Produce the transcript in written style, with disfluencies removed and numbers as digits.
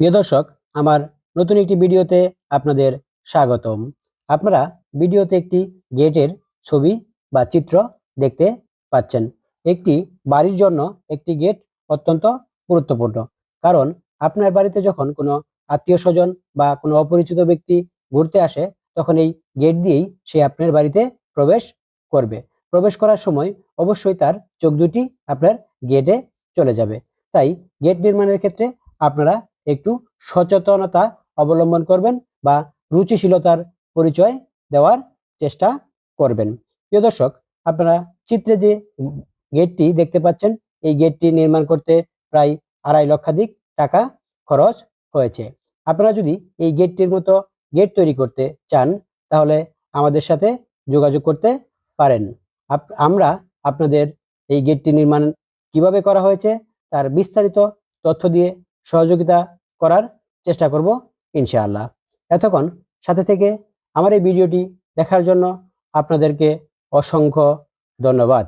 প্রিয় দর্শক, আমার নতুন একটি ভিডিওতে আপনাদের স্বাগতম। আপনারা ভিডিওতে একটি গেটের ছবি বা চিত্র দেখতে পাচ্ছেন। একটি বাড়ির জন্য একটি গেট অত্যন্ত গুরুত্বপূর্ণ। কারণ আপনার বাড়িতে যখন কোনো আত্মীয়-স্বজন বা কোনো অপরিচিত ব্যক্তি ঘুরতে আসে, তখন এই গেট দিয়েই সে আপনার বাড়িতে প্রবেশ করবে। প্রবেশ করার সময় অবশ্যই তার চোখ দুটি আপনার গেটে চলে যাবে। তাই গেট নির্মাণের ক্ষেত্রে আপনারা একটু সচেতনতা অবলম্বন করবেন বা রুচিশীলতার পরিচয় দেওয়ার চেষ্টা করবেন। প্রিয় দর্শক, আপনারা চিত্রে যে গেটটি দেখতে পাচ্ছেন, এই গেটটি নির্মাণ করতে প্রায় 2.5 লক্ষাধিক টাকা খরচ হয়েছে। আপনারা যদি এই গেটটির মতো গেট তৈরি করতে চান, তাহলে আমাদের সাথে যোগাযোগ করতে পারেন। আমরা আপনাদের এই গেটটি নির্মাণ কিভাবে করা হয়েছে তার বিস্তারিত তথ্য দিয়ে সহযোগিতা করার চেষ্টা করব ইনশাআল্লাহ। এতক্ষণ সাথে থেকে আমার এই ভিডিওটি দেখার জন্য আপনাদেরকে অসংখ্য ধন্যবাদ।